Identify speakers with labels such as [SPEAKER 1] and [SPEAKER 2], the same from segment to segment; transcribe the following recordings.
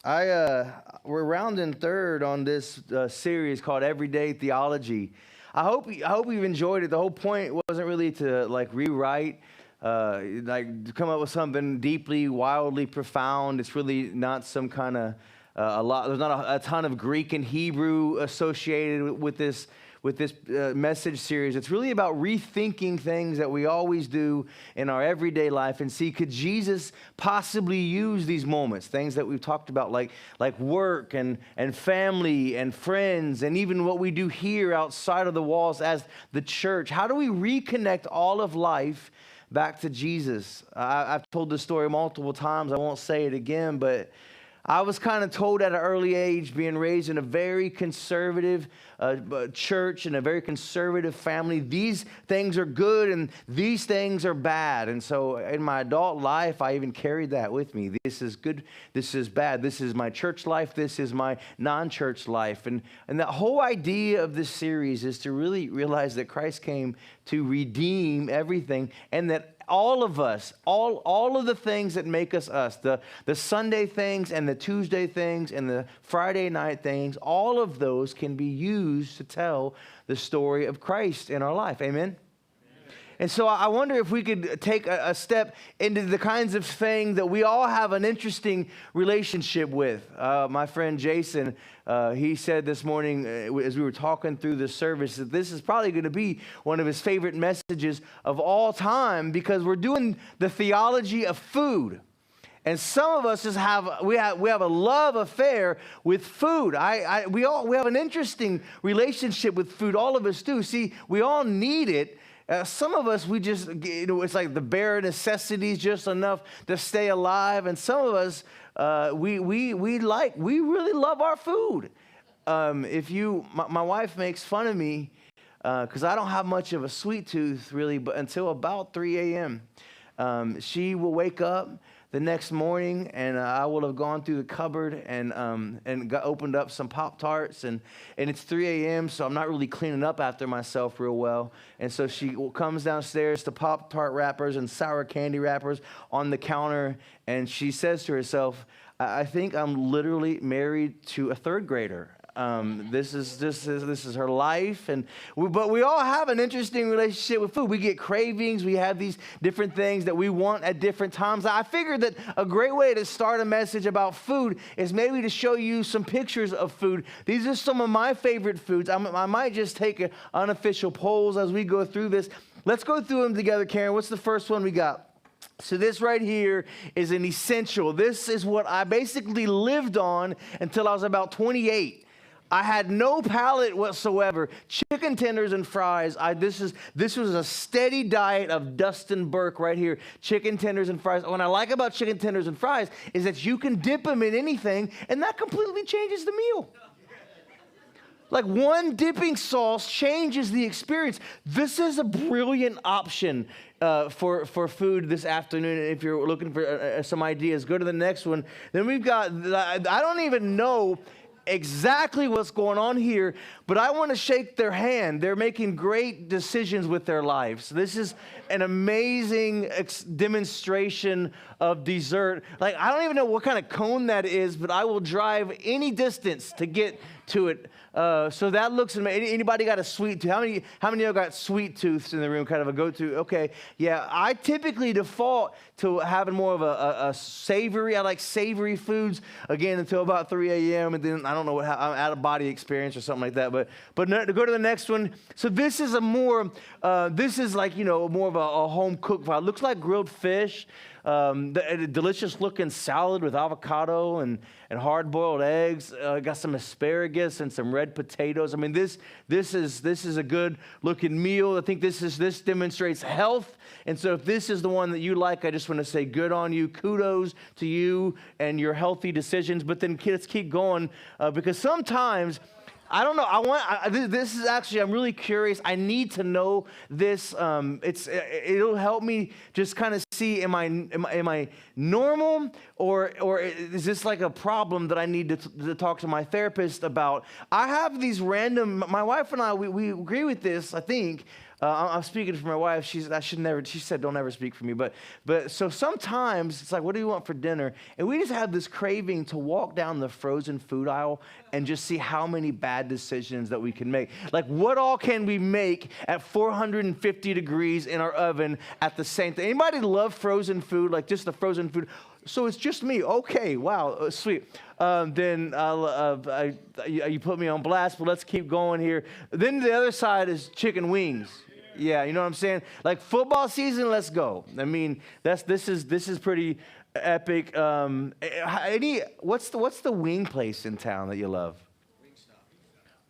[SPEAKER 1] We're rounding third on this series called Everyday Theology. I hope you've enjoyed it. The whole point wasn't really to rewrite, to come up with something deeply, wildly profound. It's really not some kind of There's not a ton of Greek and Hebrew associated with this message series. It's really about rethinking things that we always do in our everyday life and see, could Jesus possibly use these moments, things that we've talked about, like work and family and friends, and even what we do here outside of the walls as the church. How do we reconnect all of life back to Jesus? I've told this story multiple times. I won't say it again, but I was kind of told at an early age, being raised in a very conservative church and a very conservative family, these things are good and these things are bad. And so in my adult life, I even carried that with me. This is good, this is bad. This is my church life, this is my non-church life. And the whole idea of this series is to really realize that Christ came to redeem everything, and that all of us, all of the things that make us us, the Sunday things and the Tuesday things and the Friday night things, all of those can be used to tell the story of Christ in our life. Amen? And so I wonder if we could take a step into the kinds of things that we all have an interesting relationship with. My friend Jason, he said this morning as we were talking through the service that this is probably going to be one of his favorite messages of all time, because we're doing the theology of food. And some of us just have a love affair with food. We have an interesting relationship with food. All of us do. See, we all need it. Some of us, we just, it's like the bare necessities, just enough to stay alive. And some of us, we really love our food. My wife makes fun of me because I don't have much of a sweet tooth really, but until about 3 a.m. She will wake up the next morning, and I will have gone through the cupboard and opened up some Pop-Tarts, and it's 3 a.m., so I'm not really cleaning up after myself real well. And so she comes downstairs to Pop-Tart wrappers and sour candy wrappers on the counter, and she says to herself, I think I'm literally married to a third grader. This is her life, but we all have an interesting relationship with food. We get cravings. We have these different things that we want at different times. I figured that a great way to start a message about food is maybe to show you some pictures of food. These are some of my favorite foods. I might just take unofficial polls as we go through this. Let's go through them together, Karen. What's the first one we got? So this right here is an essential. This is what I basically lived on until I was about 28. I had no palate whatsoever. Chicken tenders and fries. This was a steady diet of Dustin Burke right here. Chicken tenders and fries. What I like about chicken tenders and fries is that you can dip them in anything, and that completely changes the meal. Like one dipping sauce changes the experience. This is a brilliant option for food this afternoon. If you're looking for some ideas, go to the next one. Then we've got, I don't even know exactly what's going on here, but I want to shake their hand. They're making great decisions with their lives. This is an amazing demonstration of dessert. Like, I don't even know what kind of cone that is, but I will drive any distance to get to it. So that looks amazing. Anybody got a sweet tooth? How many of you got sweet tooths in the room? Kind of a go-to. Okay, yeah. I typically default to having more of a savory. I like savory foods again until about 3 a.m. and then I don't know what I'm out of body experience or something like that. But no, to go to the next one. So this is this is like more of a home cooked vibe. Looks like grilled fish. The delicious looking salad with avocado and hard-boiled eggs. Got some asparagus and some red potatoes. I mean, this is a good looking meal. I think this demonstrates health. And so if this is the one that you like, I just want to say good on you. Kudos to you and your healthy decisions. But then let's keep going because sometimes, I don't know. This is actually, I'm really curious. I need to know this. It'll help me just kind of see, am I normal or is this like a problem that I need to talk to my therapist about? I have these random, my wife and I, we agree with this, I think. I'm speaking for my wife. She said, don't ever speak for me. But so sometimes it's like, what do you want for dinner? And we just have this craving to walk down the frozen food aisle and just see how many bad decisions that we can make. Like, what all can we make at 450 degrees in our oven at the same time? Anybody love frozen food? Like just the frozen food? So it's just me. Okay, wow, sweet. Then you put me on blast, but let's keep going here. Then the other side is chicken wings. Yeah, you know what I'm saying? Like football season, let's go. I mean, this is pretty epic. What's the wing place in town that you love?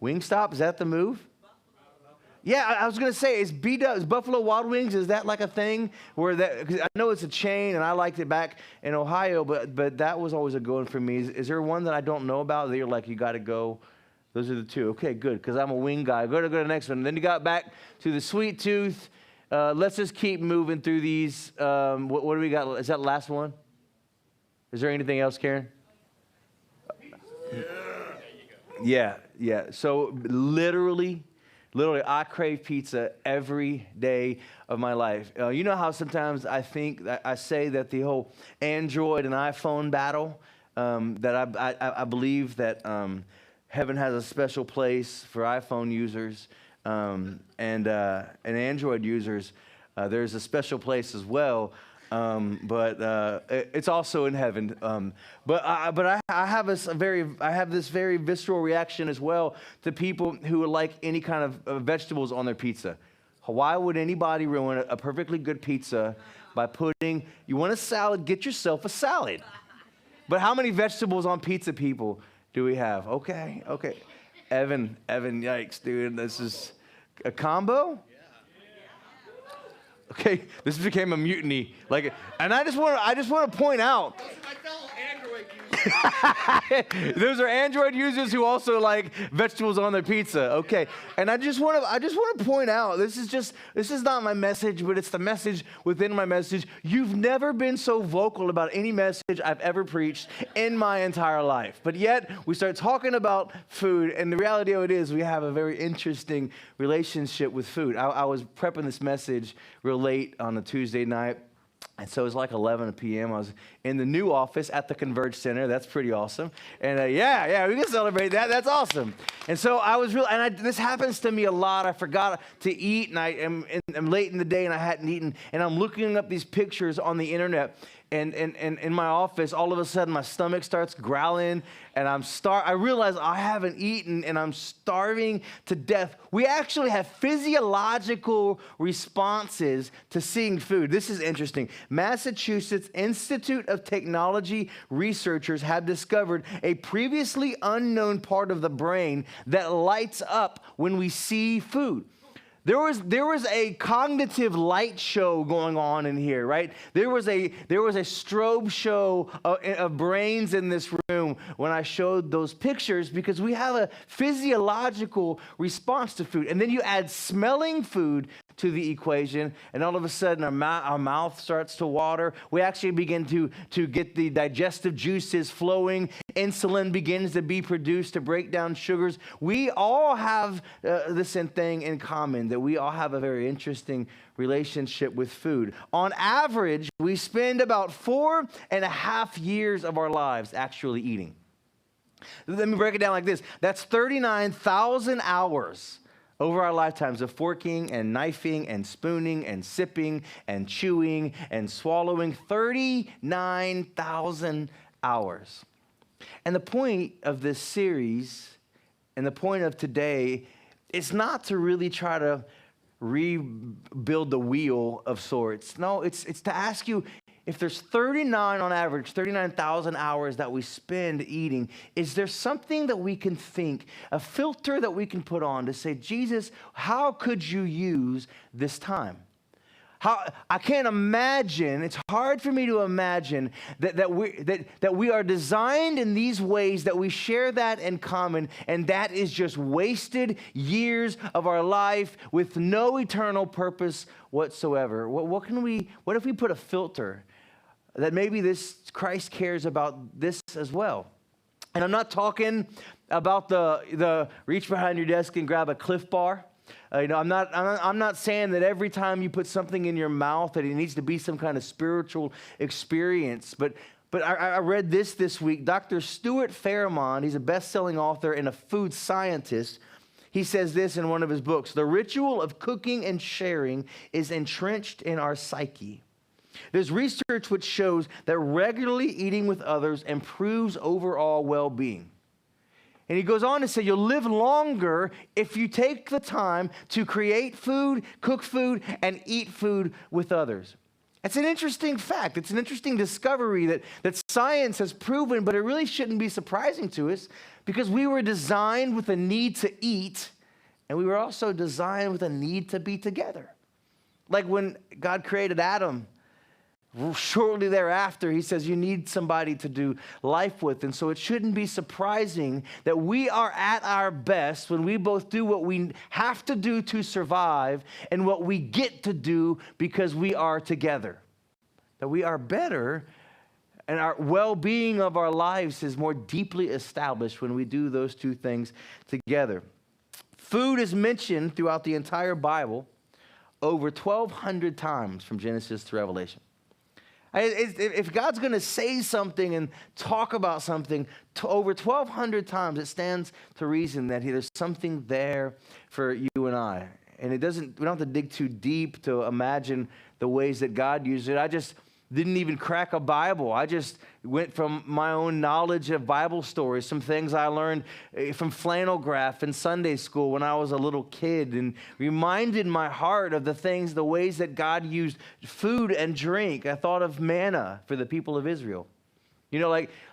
[SPEAKER 1] Wingstop. Is that the move? Yeah, I was going to say, is Buffalo Wild Wings, is that like a thing? Because I know it's a chain, and I liked it back in Ohio, but that was always a good one for me. Is there one that I don't know about that you're like, you got to go? Those are the two. Okay, good, because I'm a wing guy. Go to the next one. And then you got back to the Sweet Tooth. Let's just keep moving through these. What do we got? Is that the last one? Is there anything else, Karen? Yeah. So literally, I crave pizza every day of my life. You know how sometimes I say that the whole Android and iPhone battle, that I believe that heaven has a special place for iPhone users and Android users. There's a special place as well. But it's also in heaven. But I have this very visceral reaction as well to people who would like any kind of vegetables on their pizza. Why would anybody ruin a perfectly good pizza by putting, you want a salad, get yourself a salad. But how many vegetables on pizza, people, do we have? Okay. Evan, yikes, dude, this is a combo? Okay, this became a mutiny. And I just want to point out.
[SPEAKER 2] My fellow Android users.
[SPEAKER 1] Those are Android users who also like vegetables on their pizza. Okay, and I just want to point out. This is not my message, but it's the message within my message. You've never been so vocal about any message I've ever preached in my entire life. But yet we start talking about food, and the reality of it is we have a very interesting relationship with food. I was prepping this message real late on a Tuesday night, and so it was like 11 p.m. I was in the new office at the Converge Center. That's pretty awesome. And yeah, we can celebrate that. That's awesome. And so I was this happens to me a lot. I forgot to eat, and I'm late in the day, and I hadn't eaten, and I'm looking up these pictures on the internet. And in my office, all of a sudden, my stomach starts growling, and I realize I haven't eaten, and I'm starving to death. We actually have physiological responses to seeing food. This is interesting. Massachusetts Institute of Technology researchers have discovered a previously unknown part of the brain that lights up when we see food. There was a cognitive light show going on in here, right? There was a strobe show of brains in this room when I showed those pictures, because we have a physiological response to food. And then you add smelling food to the equation, and all of a sudden our mouth starts to water. We actually begin to get the digestive juices flowing. Insulin begins to be produced to break down sugars. We all have this thing in common, that we all have a very interesting relationship with food. On average, we spend about 4.5 years of our lives actually eating. Let me break it down like this. That's 39,000 hours over our lifetimes of forking and knifing and spooning and sipping and chewing and swallowing. 39,000 hours. And the point of this series and the point of today is not to really try to rebuild the wheel of sorts. No, it's to ask you, if there's 39,000 hours that we spend eating, is there something that we can think, a filter that we can put on to say, Jesus, how could you use this time? I can't imagine, it's hard for me to imagine that we are designed in these ways, that we share that in common, and that is just wasted years of our life with no eternal purpose whatsoever. What if we put a filter that maybe this Christ cares about this as well? And I'm not talking about the reach behind your desk and grab a Cliff Bar. I'm not saying that every time you put something in your mouth that it needs to be some kind of spiritual experience. But I read this week. Dr. Stuart Fairmont, he's a best-selling author and a food scientist. He says this in one of his books: the ritual of cooking and sharing is entrenched in our psyche. There's research which shows that regularly eating with others improves overall well-being. And he goes on to say, you'll live longer if you take the time to create food, cook food, and eat food with others. It's an interesting fact. It's an interesting discovery that science has proven, but it really shouldn't be surprising to us because we were designed with a need to eat, and we were also designed with a need to be together. Like when God created Adam, shortly thereafter, he says you need somebody to do life with. And so it shouldn't be surprising that we are at our best when we both do what we have to do to survive and what we get to do because we are together. That we are better and our well-being of our lives is more deeply established when we do those two things together. Food is mentioned throughout the entire Bible over 1,200 times from Genesis to Revelation. If God's going to say something and talk about something over 1,200 times, it stands to reason that there's something there for you and I. And we don't have to dig too deep to imagine the ways that God used it. I just didn't even crack a Bible. I just went from my own knowledge of Bible stories, some things I learned from flannel graph in Sunday school when I was a little kid, and reminded my heart of the ways that God used food and drink. I thought of manna for the people of Israel.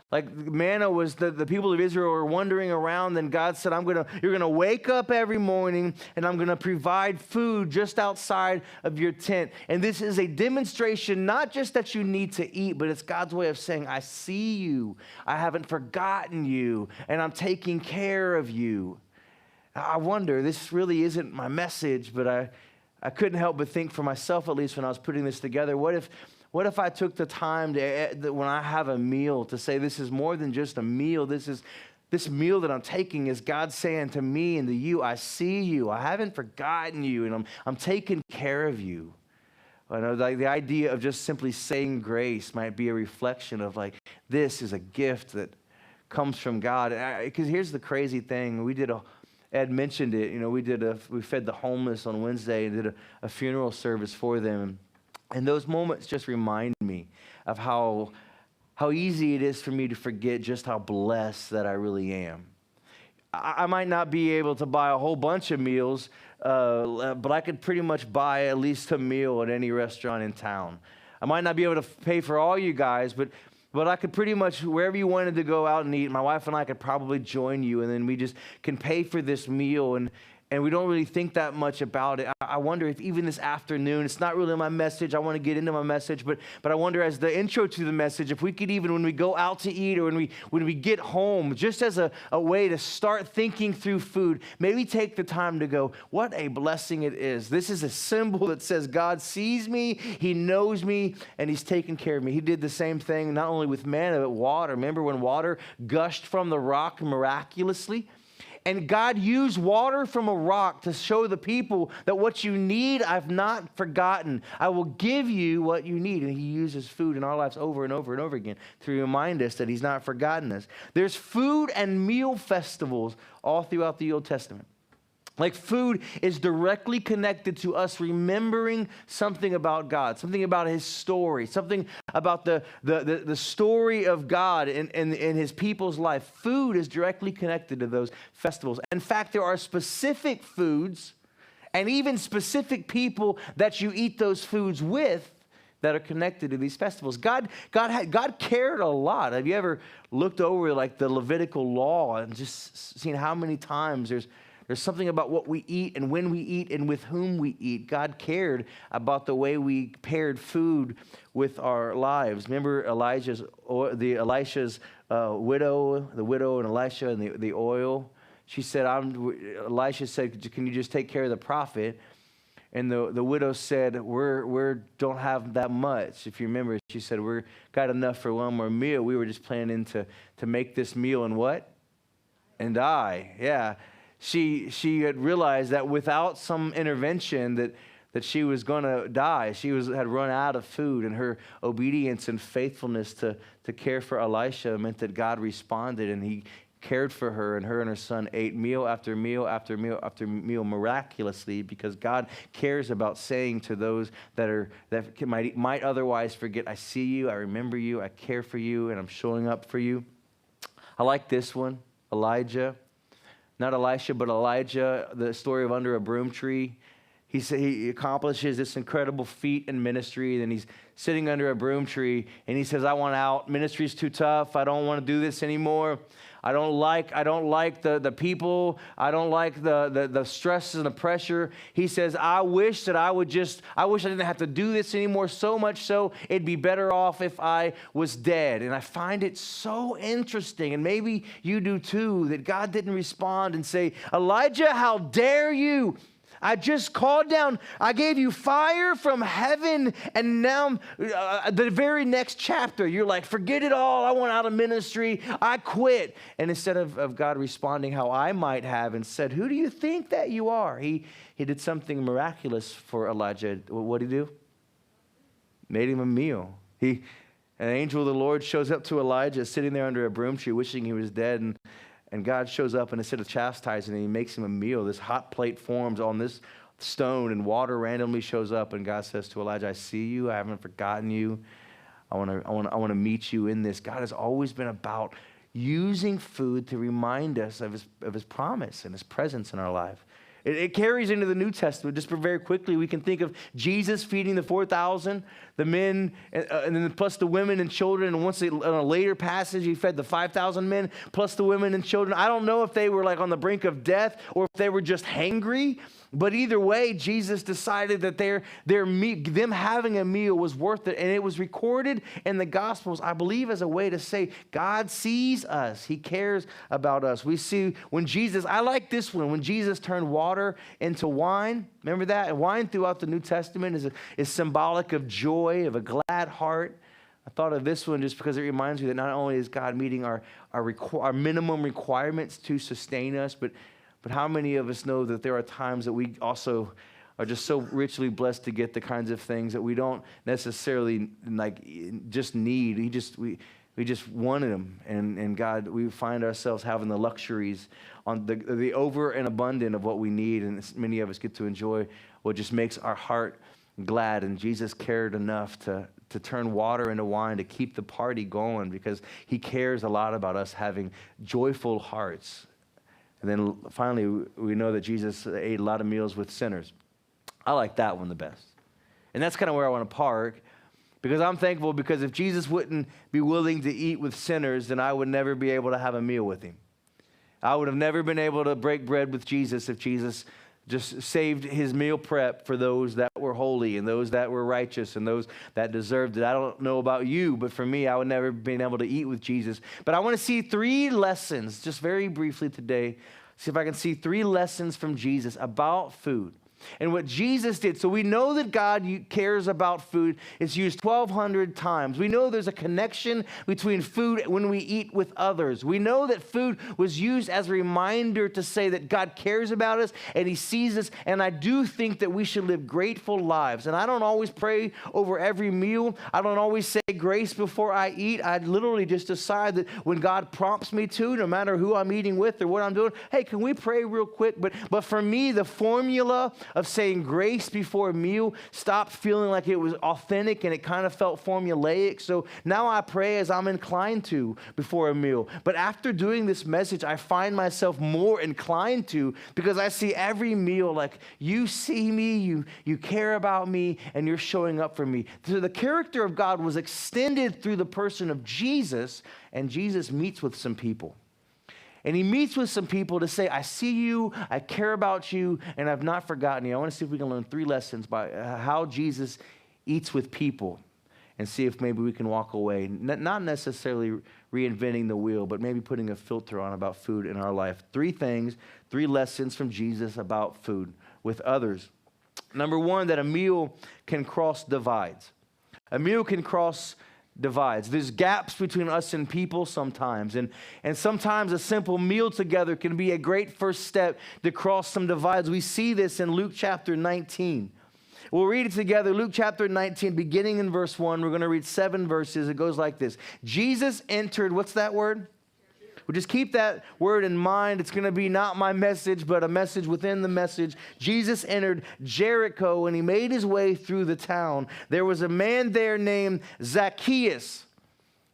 [SPEAKER 1] Like manna was the people of Israel were wandering around, and God said, you're gonna wake up every morning and I'm gonna provide food just outside of your tent. And this is a demonstration, not just that you need to eat, but it's God's way of saying, I see you, I haven't forgotten you, and I'm taking care of you. I wonder, this really isn't my message, but I couldn't help but think for myself, at least when I was putting this together, what if I took the time when I have a meal to say this is more than just a meal. This meal that I'm taking is God saying to me and to you, I see you. I haven't forgotten you, and I'm taking care of you. I know the idea of just simply saying grace might be a reflection of this is a gift that comes from God. Because here's the crazy thing. Ed mentioned it. We fed the homeless on Wednesday and did a funeral service for them. And those moments just remind me of how easy it is for me to forget just how blessed that I really am. I might not be able to buy a whole bunch of meals, but I could pretty much buy at least a meal at any restaurant in town. I might not be able to pay for all you guys, but I could pretty much, wherever you wanted to go out and eat, my wife and I could probably join you, and then we just can pay for this meal, and we don't really think that much about it. I wonder if even this afternoon, it's not really my message. I want to get into my message, but I wonder as the intro to the message, if we could even, when we go out to eat or when we get home, just as a way to start thinking through food, maybe take the time to go, what a blessing it is. This is a symbol that says God sees me, he knows me, and he's taking care of me. He did the same thing, not only with manna, but water. Remember when water gushed from the rock miraculously? And God used water from a rock to show the people that what you need, I've not forgotten. I will give you what you need. And he uses food in our lives over and over and over again to remind us that he's not forgotten us. There's food and meal festivals all throughout the Old Testament. Like food is directly connected to us remembering something about God, something about his story, something about the story of God in his people's life. Food is directly connected to those festivals. In fact, there are specific foods and even specific people that you eat those foods with that are connected to these festivals. God cared a lot. Have you ever looked over the Levitical law and just seen how many times there's something about what we eat and when we eat and with whom we eat. God cared about the way we paired food with our lives. Remember Elisha's widow, the widow and Elisha and the oil? Elisha said, can you just take care of the prophet? And the widow said, we don't have that much. If you remember, she said, we're got enough for one more meal. We were just planning to make this meal and what? And die. Yeah. she had realized that without some intervention that she was going to die. She had run out of food, and her obedience and faithfulness to care for Elisha meant that God responded, and he cared for her, and her son ate meal after meal after meal after meal miraculously, because God cares about saying to those that might otherwise forget, I see you, I remember you, I care for you, and I'm showing up for you. I like this one, Elijah. Not Elisha, but Elijah, the story of under a broom tree. He accomplishes this incredible feat in ministry, and he's sitting under a broom tree, and he says, I want out. Ministry's too tough. I don't want to do this anymore. I don't like the people. I don't like the stress and the pressure. He says, I wish I didn't have to do this anymore, so much so it'd be better off if I was dead. And I find it so interesting, and maybe you do too, that God didn't respond and say, Elijah, how dare you? I just called down, I gave you fire from heaven, and now the very next chapter, you're like, forget it all, I want out of ministry, I quit. And instead of God responding how I might have and said, who do you think that you are? He did something miraculous for Elijah. What did he do? Made him a meal. An angel of the Lord shows up to Elijah sitting there under a broom tree wishing he was dead, and God shows up, and instead of chastising him, he makes him a meal. This hot plate forms on this stone, and water randomly shows up, and God says to Elijah, I see you. I haven't forgotten you. I want to meet you in this. God has always been about using food to remind us of his promise and his presence in our life. It carries into the New Testament. Just very quickly, we can think of Jesus feeding the 4,000, the men, and then plus the women and children. And in a later passage, he fed the 5,000 men, plus the women and children. I don't know if they were like on the brink of death or if they were just hangry. But either way, Jesus decided that them having a meal was worth it. And it was recorded in the Gospels, I believe, as a way to say God sees us. He cares about us. We see I like this one, when Jesus turned water into wine. Remember that? And wine throughout the New Testament is symbolic of joy, of a glad heart. I thought of this one just because it reminds me that not only is God meeting our minimum requirements to sustain us, but how many of us know that there are times that we also are just so richly blessed to get the kinds of things that we don't necessarily just need. We just wanted them. And God, we find ourselves having the luxuries on the over and abundant of what we need. And many of us get to enjoy what just makes our heart glad. And Jesus cared enough to turn water into wine, to keep the party going, because he cares a lot about us having joyful hearts. And then finally, we know that Jesus ate a lot of meals with sinners. I like that one the best. And that's kind of where I want to park, because I'm thankful, because if Jesus wouldn't be willing to eat with sinners, then I would never be able to have a meal with him. I would have never been able to break bread with Jesus if Jesus just saved his meal prep for those that were holy and those that were righteous and those that deserved it. I don't know about you, but for me, I would never have been able to eat with Jesus. But I want to see 3 lessons, just very briefly today. See if I can see 3 lessons from Jesus about food and what Jesus did. So we know that God cares about food. It's used 1,200 times. We know there's a connection between food when we eat with others. We know that food was used as a reminder to say that God cares about us and he sees us. And I do think that we should live grateful lives. And I don't always pray over every meal. I don't always say grace before I eat. I literally just decide that when God prompts me to, no matter who I'm eating with or what I'm doing, hey, can we pray real quick? But for me, the formula of saying grace before a meal stopped feeling like it was authentic, and it kind of felt formulaic. So now I pray as I'm inclined to before a meal. But after doing this message, I find myself more inclined to, because I see every meal like, you see me, you care about me, and you're showing up for me. So the character of God was extended through the person of Jesus, and Jesus meets with some people. And he meets with some people to say, I see you, I care about you, and I've not forgotten you. I want to see if we can learn 3 lessons by how Jesus eats with people, and see if maybe we can walk away, not necessarily reinventing the wheel, but maybe putting a filter on about food in our life. 3 things, 3 lessons from Jesus about food with others. Number 1, that a meal can cross divides. A meal can cross divides. There's gaps between us and people sometimes. And sometimes a simple meal together can be a great first step to cross some divides. We see this in Luke chapter 19. We'll read it together. Luke chapter 19, beginning in verse 1. We're going to read 7 verses. It goes like this. Jesus entered, what's that word? Well, just keep that word in mind. It's going to be not my message, but a message within the message. Jesus entered Jericho, and he made his way through the town. There was a man there named Zacchaeus.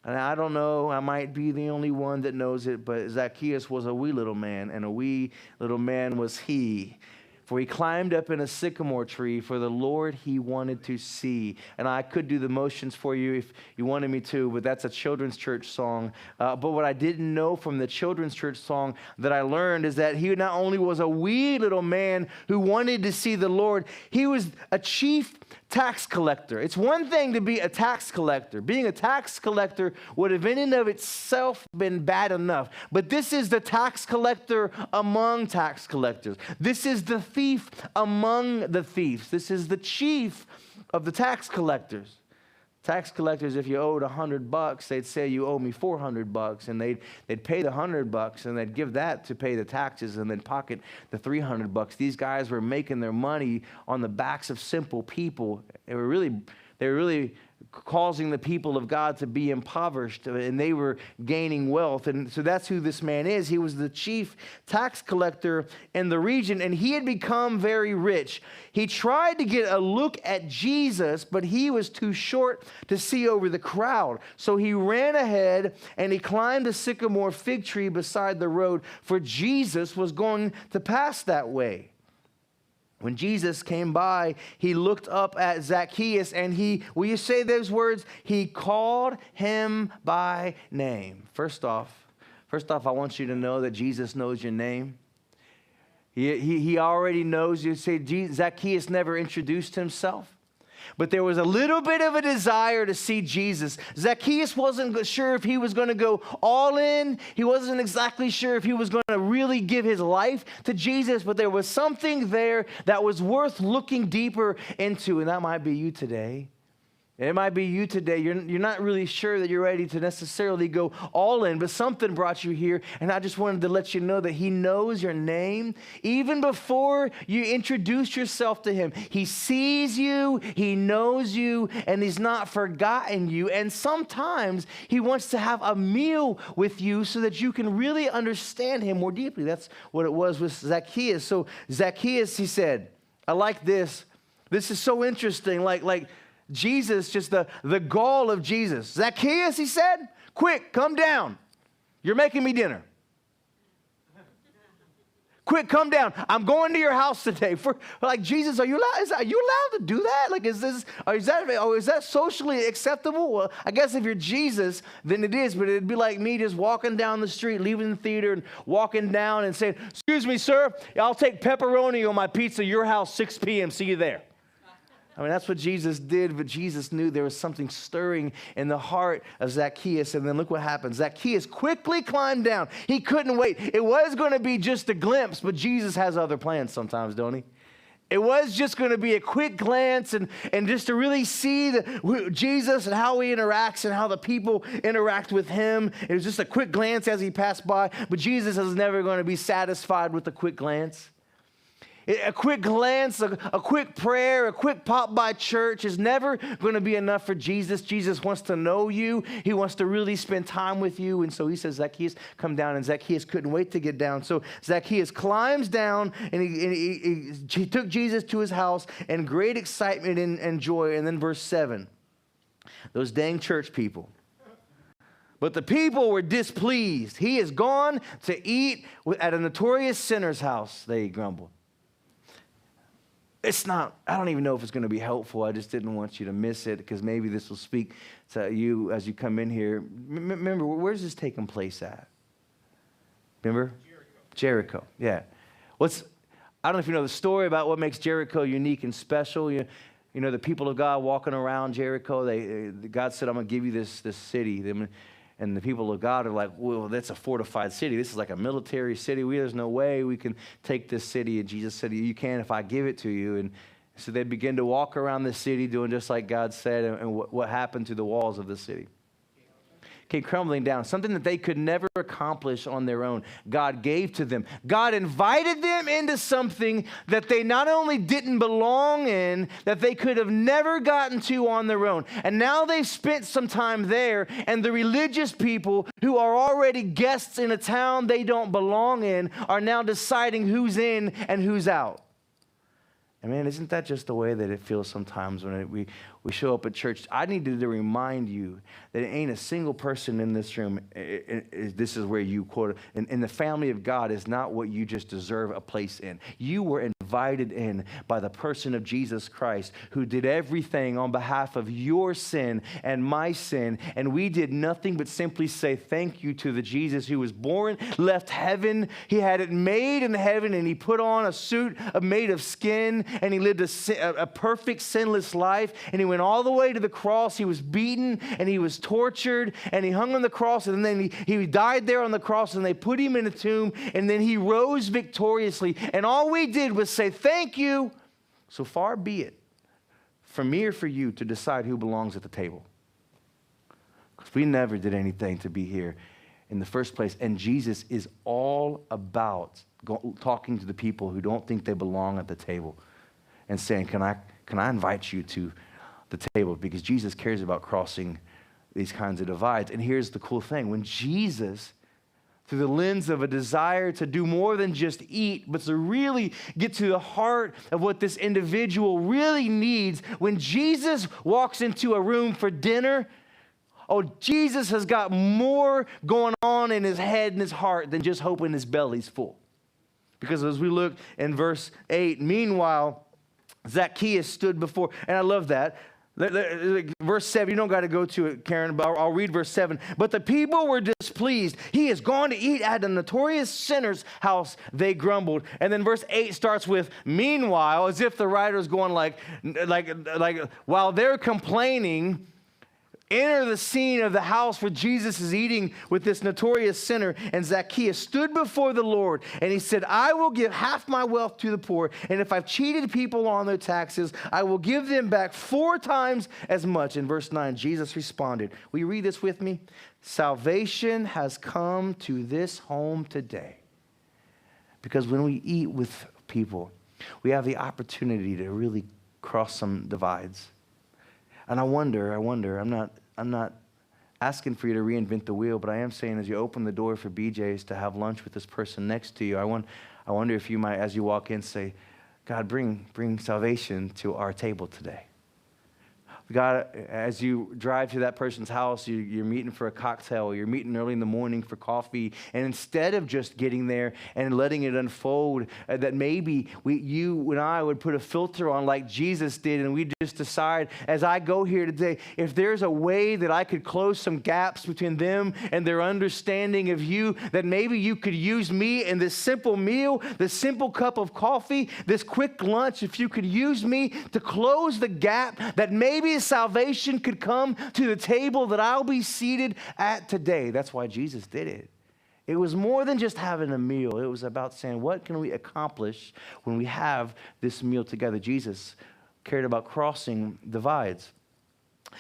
[SPEAKER 1] And I don't know, I might be the only one that knows it, but Zacchaeus was a wee little man, and a wee little man was he. For he climbed up in a sycamore tree for the Lord he wanted to see. And I could do the motions for you if you wanted me to, but that's a children's church song. But what I didn't know from the children's church song that I learned is that he not only was a wee little man who wanted to see the Lord, he was a chief tax collector. It's one thing to be a tax collector. Being a tax collector would have in and of itself been bad enough. But this is the tax collector among tax collectors. This is the thief among the thieves. This is the chief of the tax collectors. Tax collectors, if you owed $100, they'd say you owe me $400, and they'd pay the $100, and they'd give that to pay the taxes, and then pocket the $300. These guys were making their money on the backs of simple people. They were really causing the people of God to be impoverished, and they were gaining wealth. And so that's who this man is. He was the chief tax collector in the region, and he had become very rich. He tried to get a look at Jesus, but he was too short to see over the crowd. So he ran ahead, and he climbed a sycamore fig tree beside the road, for Jesus was going to pass that way. When Jesus came by, he looked up at Zacchaeus, and will you say those words? He called him by name. First off, I want you to know that Jesus knows your name. He already knows you. Say, Zacchaeus never introduced himself. But there was a little bit of a desire to see Jesus. Zacchaeus wasn't sure if he was going to go all in. He wasn't exactly sure if he was going to really give his life to Jesus, but there was something there that was worth looking deeper into, and that might be you today. It might be you today. You're not really sure that you're ready to necessarily go all in, but something brought you here, and I just wanted to let you know that he knows your name. Even before you introduce yourself to him, he sees you, he knows you, and he's not forgotten you. And sometimes he wants to have a meal with you so that you can really understand him more deeply. That's what it was with Zacchaeus. So Zacchaeus, he said, I like this. This is so interesting. Like Jesus, just the gall of Jesus. Zacchaeus, he said, quick, come down. You're making me dinner. Quick, come down. I'm going to your house today. Jesus, are you allowed to do that? Is that socially acceptable? Well, I guess if you're Jesus, then it is, but it'd be like me just walking down the street, leaving the theater and walking down and saying, excuse me, sir, I'll take pepperoni on my pizza, your house, 6 p.m. See you there. I mean, that's what Jesus did, but Jesus knew there was something stirring in the heart of Zacchaeus. And then look what happened. Zacchaeus quickly climbed down. He couldn't wait. It was going to be just a glimpse, but Jesus has other plans sometimes, don't he? It was just going to be a quick glance and just to really see Jesus and how he interacts and how the people interact with him. It was just a quick glance as he passed by, but Jesus is never going to be satisfied with a quick glance. A quick glance, a quick prayer, a quick pop by church is never going to be enough for Jesus. Jesus wants to know you. He wants to really spend time with you. And so he says, Zacchaeus, come down. And Zacchaeus couldn't wait to get down. So Zacchaeus climbs down, and he took Jesus to his house in great excitement and joy. And then verse 7, those dang church people. But the people were displeased. He has gone to eat at a notorious sinner's house, they grumbled. I don't even know if it's going to be helpful. I just didn't want you to miss it because maybe this will speak to you as you come in here. Remember, where's this taking place at? Remember? Jericho. Yeah. I don't know if you know the story about what makes Jericho unique and special. You know, the people of God walking around Jericho, God said, I'm going to give you this city. And the people of God are like, well, that's a fortified city. This is like a military city. There's no way we can take this city. And Jesus said, you can if I give it to you. So they began to walk around the city doing just like God said, and what happened to the walls of the city came crumbling down. Something that they could never accomplish on their own, God gave to them. God invited them into something that they not only didn't belong in, that they could have never gotten to on their own. And now they've spent some time there, and the religious people who are already guests in a town they don't belong in are now deciding who's in and who's out. And man, isn't that just the way that it feels sometimes when we show up at church? I need to remind you that it ain't a single person in this room. This is where you quote it. And the family of God is not what you just deserve a place in. You were invited in by the person of Jesus Christ, who did everything on behalf of your sin and my sin. And we did nothing but simply say thank you to the Jesus who was born, left heaven. He had it made in heaven, and he put on a suit made of skin, and he lived a perfect, sinless life. And he went all the way to the cross. He was beaten, and he was tortured, and he hung on the cross, and then he died there on the cross, and they put him in a tomb, and then he rose victoriously. And all we did was say thank you. So far be it for me or for you to decide who belongs at the table, because we never did anything to be here in the first place. And Jesus is all about talking to the people who don't think they belong at the table and saying, can I invite you to the table? Because Jesus cares about crossing these kinds of divides. And here's the cool thing. When Jesus, through the lens of a desire to do more than just eat, but to really get to the heart of what this individual really needs, when Jesus walks into a room for dinner, Jesus has got more going on in his head and his heart than just hoping his belly's full. Because as we look in verse 8, meanwhile, Zacchaeus stood before, and I love that. Verse 7, you don't got to go to it, Karen, but I'll read verse 7. But the people were displeased. He has gone to eat at a notorious sinner's house, they grumbled. And then verse 8 starts with, meanwhile, as if the writer's going like while they're complaining, enter the scene of the house where Jesus is eating with this notorious sinner. And Zacchaeus stood before the Lord, and he said, I will give half my wealth to the poor, and if I've cheated people on their taxes, I will give them back 4 times as much. In verse 9, Jesus responded. Will you read this with me? Salvation has come to this home today. Because when we eat with people, we have the opportunity to really cross some divides. And I wonder, I'm not asking for you to reinvent the wheel, but I am saying as you open the door for BJ's to have lunch with this person next to you, I wonder if you might, as you walk in, say, God, bring salvation to our table today. God, as you drive to that person's house, you're meeting for a cocktail, you're meeting early in the morning for coffee, and instead of just getting there and letting it unfold, that maybe you and I would put a filter on like Jesus did, and we just decide, as I go here today, if there's a way that I could close some gaps between them and their understanding of you, that maybe you could use me in this simple meal, this simple cup of coffee, this quick lunch, if you could use me to close the gap, that maybe salvation could come to the table that I'll be seated at today. That's why Jesus did it. It was more than just having a meal. It was about saying, what can we accomplish when we have this meal together? Jesus cared about crossing divides.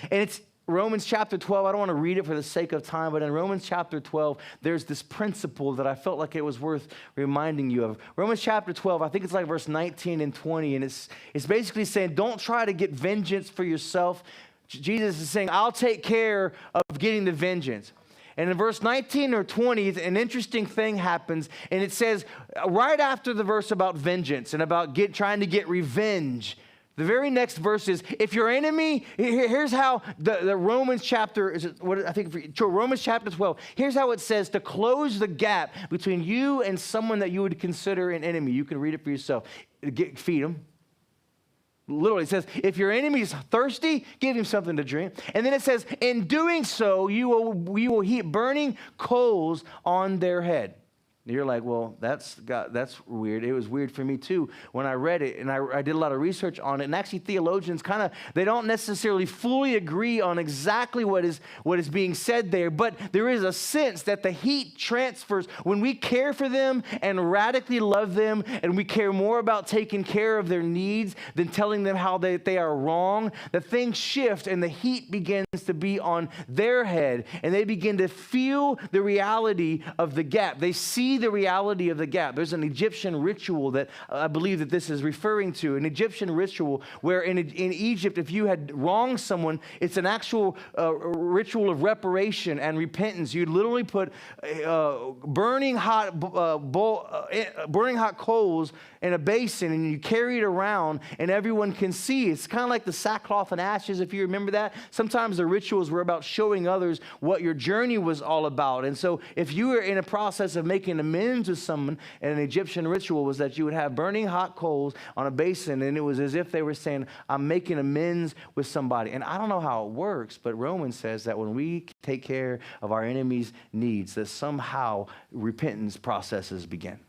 [SPEAKER 1] And it's Romans chapter 12, I don't want to read it for the sake of time, but in Romans chapter 12, there's this principle that I felt like it was worth reminding you of. Romans chapter 12, I think it's like verse 19 and 20, and it's basically saying, don't try to get vengeance for yourself. Jesus is saying, I'll take care of getting the vengeance. And in verse 19 or 20, an interesting thing happens, and it says, right after the verse about vengeance and about trying to get revenge, the very next verse is, if your enemy, here's how the Romans chapter, Romans chapter 12, here's how it says to close the gap between you and someone that you would consider an enemy. You can read it for yourself. Feed them. Literally, it says, if your enemy is thirsty, give him something to drink. And then it says, in doing so, you will heap burning coals on their head. You're like, well, that's weird. It was weird for me too when I read it, and I did a lot of research on it. And actually, theologians they don't necessarily fully agree on exactly what is being said there, but there is a sense that the heat transfers when we care for them and radically love them, and we care more about taking care of their needs than telling them how they are wrong. The things shift, and the heat begins to be on their head, and they begin to feel the reality of the gap. They see the reality of the gap. There's an Egyptian ritual that I believe that this is referring to, an Egyptian ritual where in Egypt, if you had wronged someone, it's an actual ritual of reparation and repentance. You'd literally put burning hot coals in a basin, and you carry it around, and everyone can see. It's kind of like the sackcloth and ashes, if you remember that. Sometimes the rituals were about showing others what your journey was all about. And so if you were in a process of making amends with someone, and an Egyptian ritual was that you would have burning hot coals on a basin, and it was as if they were saying, I'm making amends with somebody. And I don't know how it works, but Romans says that when we take care of our enemies' needs, that somehow repentance processes begin.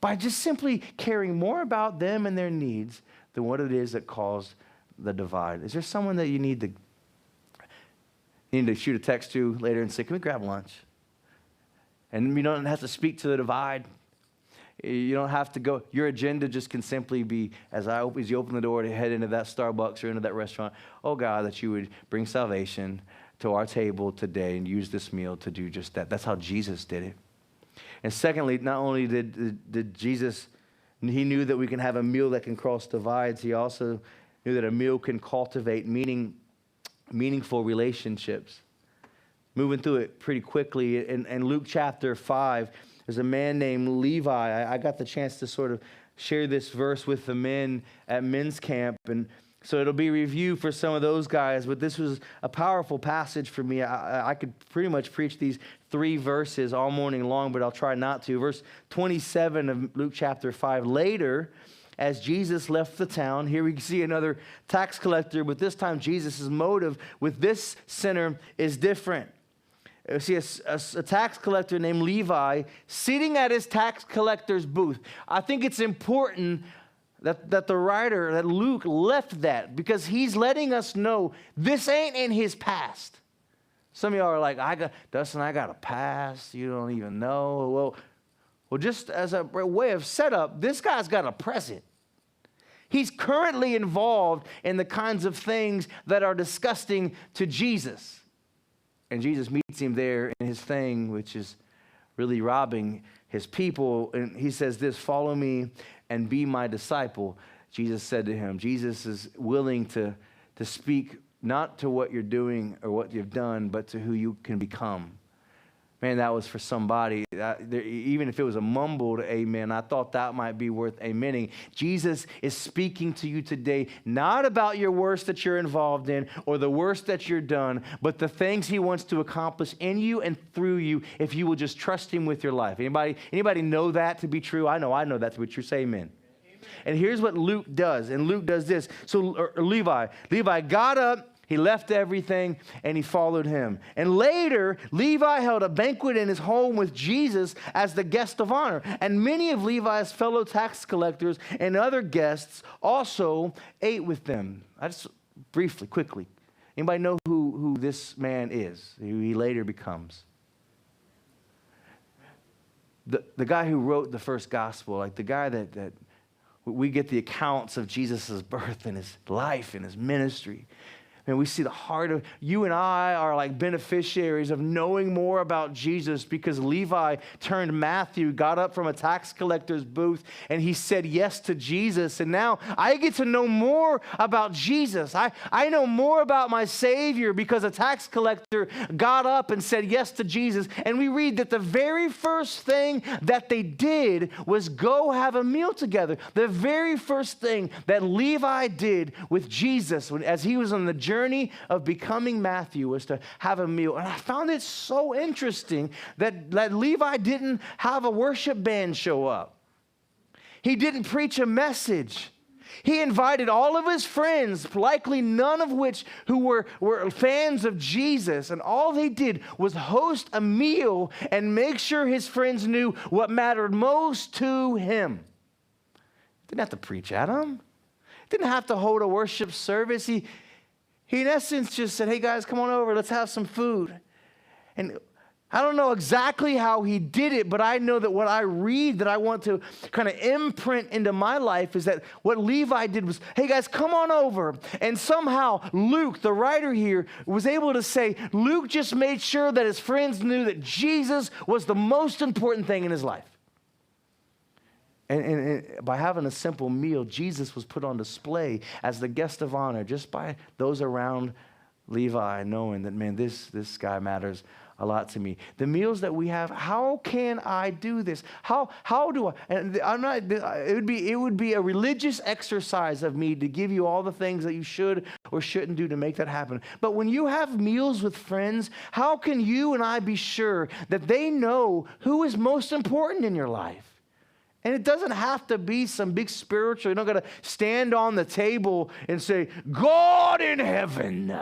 [SPEAKER 1] By just simply caring more about them and their needs than what it is that caused the divide. Is there someone that you need to shoot a text to later and say, can we grab lunch? And you don't have to speak to the divide. You don't have to go. Your agenda just can simply be, as you open the door to head into that Starbucks or into that restaurant, oh God, that you would bring salvation to our table today and use this meal to do just that. That's how Jesus did it. And secondly, not only did Jesus, he knew that we can have a meal that can cross divides, he also knew that a meal can cultivate meaningful relationships. Moving through it pretty quickly, in Luke chapter 5, there's a man named Levi. I got the chance to sort of share this verse with the men at men's camp, and so it'll be review for some of those guys, but this was a powerful passage for me. I could pretty much preach these 3 verses all morning long, but I'll try not to. Verse 27 of Luke chapter 5, later, as Jesus left the town, here we see another tax collector, but this time Jesus' motive with this sinner is different. We see a tax collector named Levi sitting at his tax collector's booth. I think it's important that the writer, that Luke left that, because he's letting us know this ain't in his past. Some of y'all are like, Dustin, I got a past. You don't even know. Well, just as a way of setup, this guy's got a present. He's currently involved in the kinds of things that are disgusting to Jesus. And Jesus meets him there in his thing, which is really robbing his people. And he says this, follow me and be my disciple. Jesus said to him, Jesus is willing to speak not to what you're doing or what you've done, but to who you can become. Man, that was for somebody. Even if it was a mumbled amen, I thought that might be worth amening. Jesus is speaking to you today, not about your worst that you're involved in or the worst that you're done, but the things he wants to accomplish in you and through you if you will just trust him with your life. Anybody know that to be true? I know that to be true. Say amen. And here's what Luke does. And Luke does this. So Levi got up. He left everything, and he followed him. And later, Levi held a banquet in his home with Jesus as the guest of honor. And many of Levi's fellow tax collectors and other guests also ate with them. I just briefly, quickly. Anybody know who this man is, who he later becomes? The guy who wrote the first gospel, like the guy that we get the accounts of Jesus' birth and his life and his ministry. And we see the heart of you and I are like beneficiaries of knowing more about Jesus because Levi turned Matthew, got up from a tax collector's booth, and he said yes to Jesus. And now I get to know more about Jesus. I know more about my Savior because a tax collector got up and said yes to Jesus. And we read that the very first thing that they did was go have a meal together. The very first thing that Levi did with Jesus as he was on the journey of becoming Matthew was to have a meal. And I found it so interesting that Levi didn't have a worship band show up. He didn't preach a message. He invited all of his friends, likely none of which who were fans of Jesus, and all they did was host a meal and make sure his friends knew what mattered most to him. Didn't have to preach at him. Didn't have to hold a worship service. He in essence just said, hey guys, come on over, let's have some food. And I don't know exactly how he did it, but I know that what I read that I want to kind of imprint into my life is that what Levi did was, hey guys, come on over. And somehow Luke, the writer here, was able to say, Luke just made sure that his friends knew that Jesus was the most important thing in his life. And by having a simple meal, Jesus was put on display as the guest of honor just by those around Levi, knowing that, man, this guy matters a lot to me. The meals that we have, how can I do this? How do I? And I'm not. It would be a religious exercise of me to give you all the things that you should or shouldn't do to make that happen. But when you have meals with friends, how can you and I be sure that they know who is most important in your life? And it doesn't have to be some big spiritual. You're not going to stand on the table and say, God in heaven.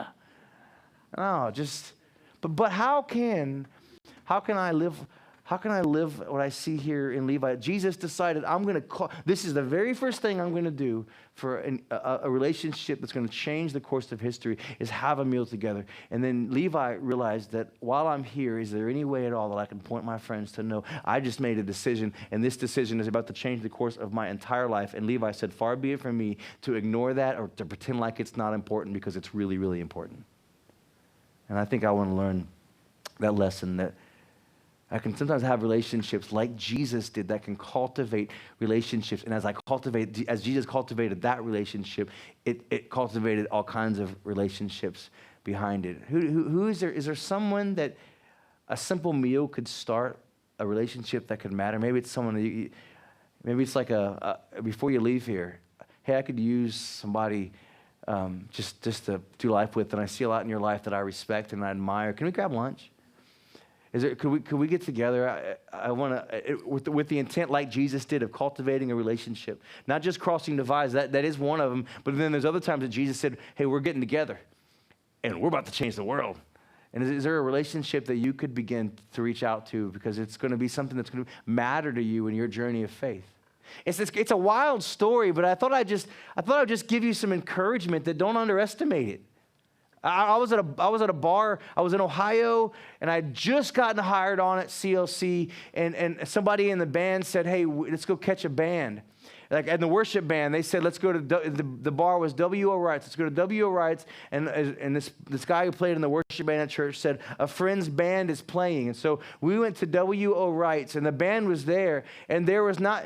[SPEAKER 1] No, just, but how can I live what I see here in Levi? Jesus decided, this is the very first thing I'm going to do for a relationship that's going to change the course of history, is have a meal together. And then Levi realized that while I'm here, is there any way at all that I can point my friends to know I just made a decision, and this decision is about to change the course of my entire life. And Levi said, far be it from me to ignore that or to pretend like it's not important, because it's really, really important. And I think I want to learn that lesson, that I can sometimes have relationships like Jesus did that can cultivate relationships. And as Jesus cultivated that relationship, it cultivated all kinds of relationships behind it. Who is there? Is there someone that a simple meal could start a relationship that could matter? Maybe it's someone, maybe it's like before you leave here, hey, I could use somebody just to do life with, and I see a lot in your life that I respect and I admire. Can we grab lunch? Could we get together? I want to, with the intent like Jesus did of cultivating a relationship, not just crossing divides. That is one of them. But then there's other times that Jesus said, hey, we're getting together and we're about to change the world. And is there a relationship that you could begin to reach out to, because it's going to be something that's going to matter to you in your journey of faith? It's a wild story, but I thought I'd just give you some encouragement that don't underestimate it. I was at a bar. I was in Ohio, and I had just gotten hired on at CLC, and somebody in the band said, hey, let's go catch a band. And the worship band, they said, let's go to, the bar was W.O. Wright's. Let's go to W.O. Wright's. And this guy who played in the worship band at church said, a friend's band is playing. And so we went to W.O. Wright's, and the band was there. And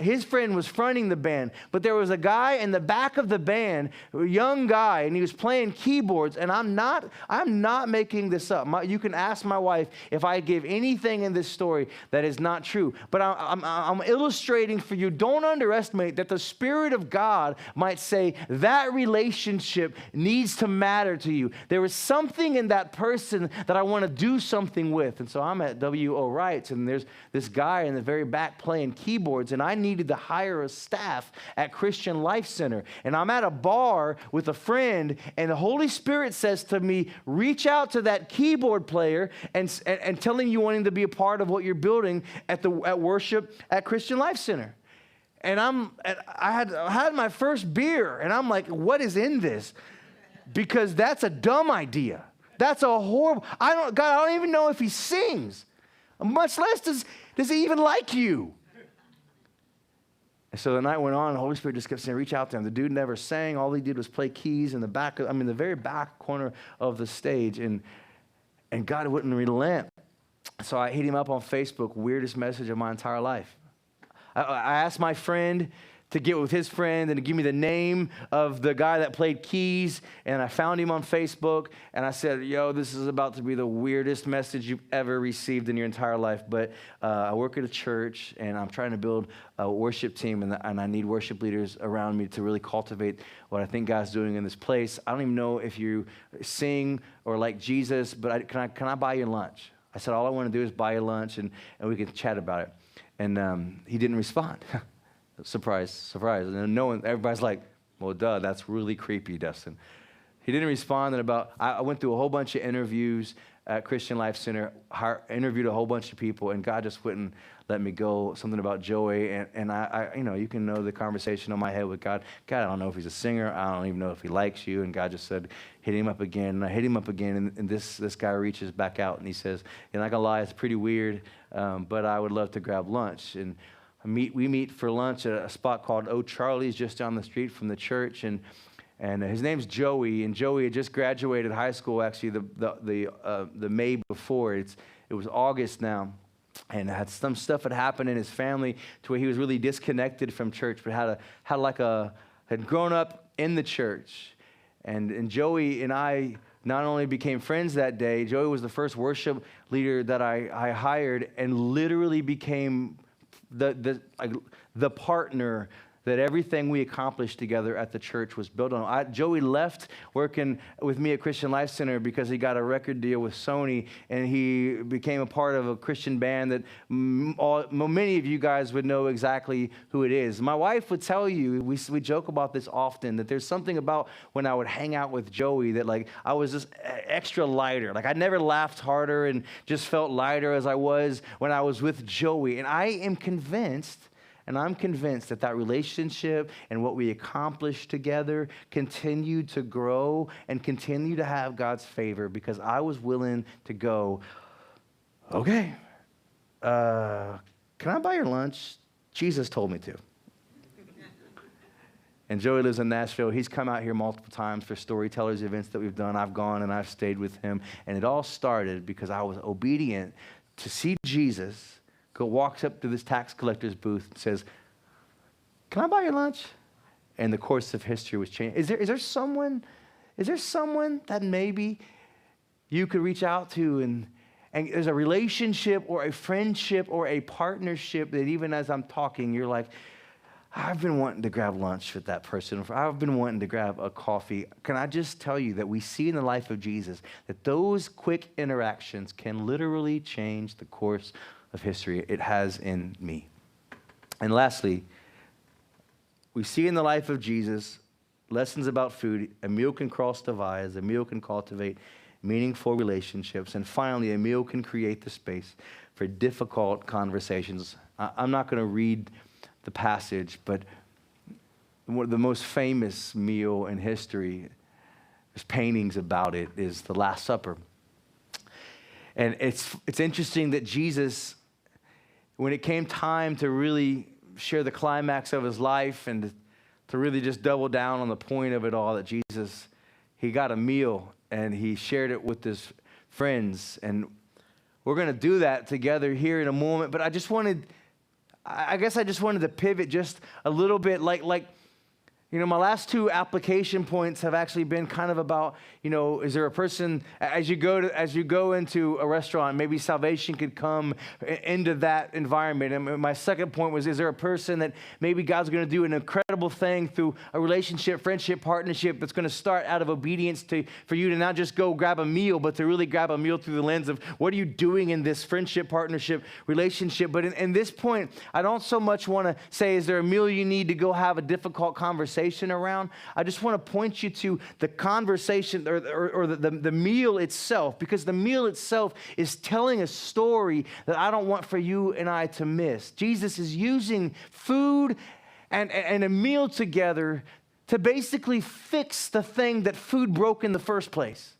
[SPEAKER 1] his friend was fronting the band, but there was a guy in the back of the band, a young guy, and he was playing keyboards. And I'm not making this up. You can ask my wife if I give anything in this story that is not true. But I'm illustrating for you, don't underestimate that the Spirit of God might say that relationship needs to matter to you. There is something in that person that I want to do something with. And so I'm at W.O. Wright's, and there's this guy in the very back playing keyboards, and I needed to hire a staff at Christian Life Center. And I'm at a bar with a friend, and the Holy Spirit says to me, reach out to that keyboard player and tell him you want him to be a part of what you're building at worship at Christian Life Center. And I had my first beer, and I'm like, what is in this? Because that's a dumb idea. That's a horrible, I don't even know if he sings, much less does he even like you. And so the night went on, the Holy Spirit just kept saying, reach out to him. The dude never sang. All he did was play keys in the the very back corner of the stage, and God wouldn't relent. So I hit him up on Facebook, weirdest message of my entire life. I asked my friend to get with his friend and to give me the name of the guy that played keys, and I found him on Facebook, and I said, yo, this is about to be the weirdest message you've ever received in your entire life, but I work at a church, and I'm trying to build a worship team, and I need worship leaders around me to really cultivate what I think God's doing in this place. I don't even know if you sing or like Jesus, but can I buy you lunch? I said, all I want to do is buy you lunch, and we can chat about it. And he didn't respond. Surprise, surprise. And everybody's like, Well, duh, that's really creepy, Dustin. He didn't respond. And I went through a whole bunch of interviews at Christian Life Center, interviewed a whole bunch of people, and God just wouldn't let me go. Something about Joey, and I you can know the conversation on my head with God. God, I don't know if he's a singer. I don't even know if he likes you. And God just said, hit him up again. And I hit him up again, and this guy reaches back out, and he says, you're not going to lie, it's pretty weird, but I would love to grab lunch. And we meet for lunch at a spot called O'Charlie's just down the street from the church, and his name's Joey, and Joey had just graduated high school, actually, the May before. It was August now, and had some stuff had happened in his family to where he was really disconnected from church, but had grown up in the church. And Joey and I not only became friends that day, Joey was the first worship leader that I hired, and literally became the partner that everything we accomplished together at the church was built on. Joey left working with me at Christian Life Center because he got a record deal with Sony, and he became a part of a Christian band that many of you guys would know exactly who it is. My wife would tell you, we joke about this often, that there's something about when I would hang out with Joey that I was just extra lighter. I never laughed harder and just felt lighter as I was when I was with Joey. And I'm convinced that relationship and what we accomplished together continued to grow and continue to have God's favor because I was willing to go, okay, can I buy your lunch? Jesus told me to. And Joey lives in Nashville. He's come out here multiple times for storytellers events that we've done. I've gone and I've stayed with him. And it all started because I was obedient to see Jesus walks up to this tax collector's booth and says, can I buy your lunch? And the course of history was changed. Is there someone that maybe you could reach out to and there's a relationship or a friendship or a partnership that even as I'm talking, you're like, I've been wanting to grab lunch with that person. I've been wanting to grab a coffee. Can I just tell you that we see in the life of Jesus that those quick interactions can literally change the course of history. It has in me. And lastly, we see in the life of Jesus lessons about food. A meal can cross divides. A meal can cultivate meaningful relationships. And finally, a meal can create the space for difficult conversations. I'm not going to read the passage, but one of the most famous meal in history, there's paintings about it, is the Last Supper. And it's interesting that Jesus, when it came time to really share the climax of his life and to really just double down on the point of it all, that Jesus, he got a meal and he shared it with his friends. And we're going to do that together here in a moment. But I guess I just wanted to pivot just a little bit. My last two application points have actually been kind of about, is there a person, as you go into a restaurant, maybe salvation could come into that environment. And my second point was, is there a person that maybe God's going to do an incredible thing through a relationship, friendship, partnership that's going to start out of obedience for you to not just go grab a meal, but to really grab a meal through the lens of what are you doing in this friendship, partnership, relationship. But in this point, I don't so much want to say, is there a meal you need to go have a difficult conversation around? I just want to point you to the conversation or the meal itself, because the meal itself is telling a story that I don't want for you and I to miss. Jesus is using food and a meal together to basically fix the thing that food broke in the first place.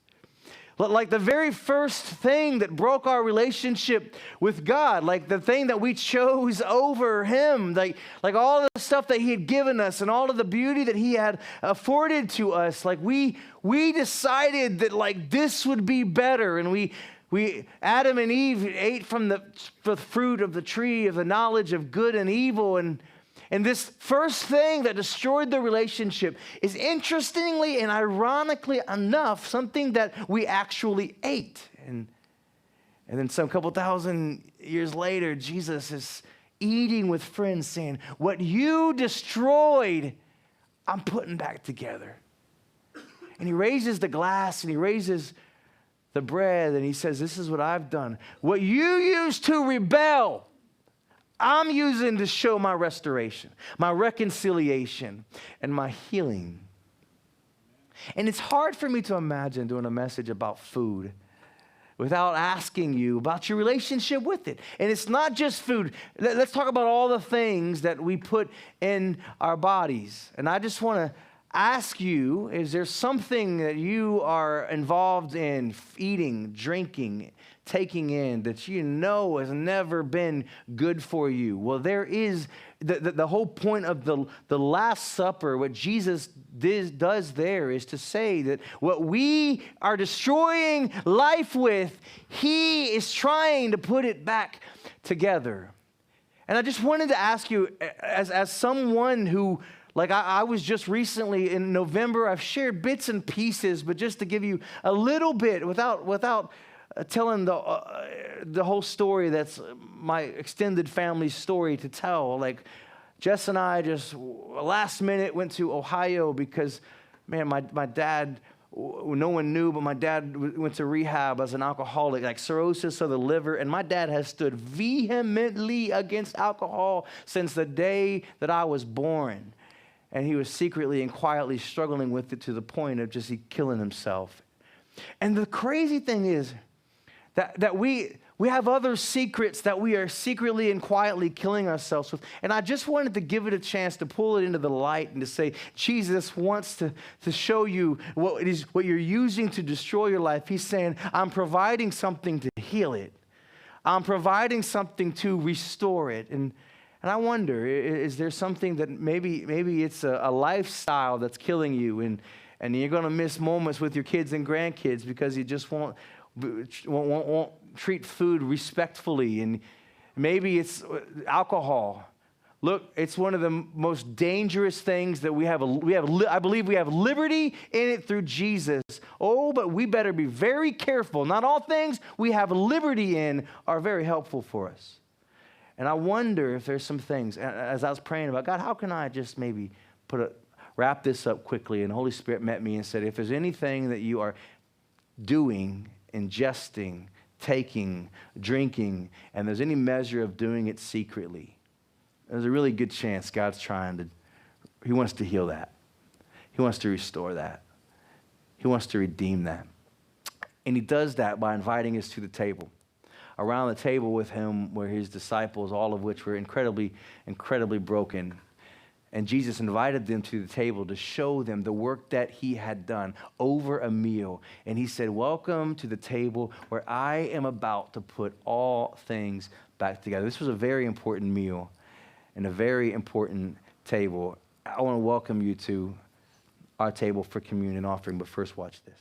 [SPEAKER 1] Like the very first thing that broke our relationship with God, like the thing that we chose over him, like all the stuff that he had given us and all of the beauty that he had afforded to us, like we decided that this would be better, and we Adam and Eve ate from the fruit of the tree of the knowledge of good and evil, and this first thing that destroyed the relationship is, interestingly and ironically enough, something that we actually ate. And then some couple thousand years later, Jesus is eating with friends saying, what you destroyed, I'm putting back together. And he raises the glass and he raises the bread and he says, this is what I've done. What you used to rebel, I'm using to show my restoration, my reconciliation, and my healing. And it's hard for me to imagine doing a message about food without asking you about your relationship with it. And it's not just food. Let's talk about all the things that we put in our bodies. And I just want to ask you, is there something that you are involved in eating, drinking, taking in that you know has never been good for you? Well, there is the whole point of the Last Supper. What Jesus does there is to say that what we are destroying life with, he is trying to put it back together. And I just wanted to ask you, as someone who, like I was just recently in November, I've shared bits and pieces, but just to give you a little bit without telling the whole story, that's my extended family's story to tell. Like Jess and I just last minute went to Ohio because, man, my dad, no one knew, but my dad went to rehab as an alcoholic, like cirrhosis of the liver. And my dad has stood vehemently against alcohol since the day that I was born. And he was secretly and quietly struggling with it to the point of just killing himself. And the crazy thing is that we have other secrets that we are secretly and quietly killing ourselves with. And I just wanted to give it a chance to pull it into the light and to say, Jesus wants to show you what you're using to destroy your life. He's saying, I'm providing something to heal it. I'm providing something to restore it. And I wonder, is there something that maybe it's a lifestyle that's killing you, and you're going to miss moments with your kids and grandkids because you just won't treat food respectfully, and maybe it's alcohol. Look, it's one of the most dangerous things that we have. I believe we have liberty in it through Jesus. Oh, but we better be very careful. Not all things we have liberty in are very helpful for us. And I wonder if there's some things, as I was praying about, God, how can I just maybe wrap this up quickly? And the Holy Spirit met me and said, if there's anything that you are doing, ingesting, taking, drinking, and there's any measure of doing it secretly, there's a really good chance God's he wants to heal that. He wants to restore that. He wants to redeem that. And he does that by inviting us to the table. Around the table with him were his disciples, all of which were incredibly, incredibly broken. And Jesus invited them to the table to show them the work that he had done over a meal. And he said, welcome to the table where I am about to put all things back together. This was a very important meal and a very important table. I want to welcome you to our table for communion offering, but first watch this.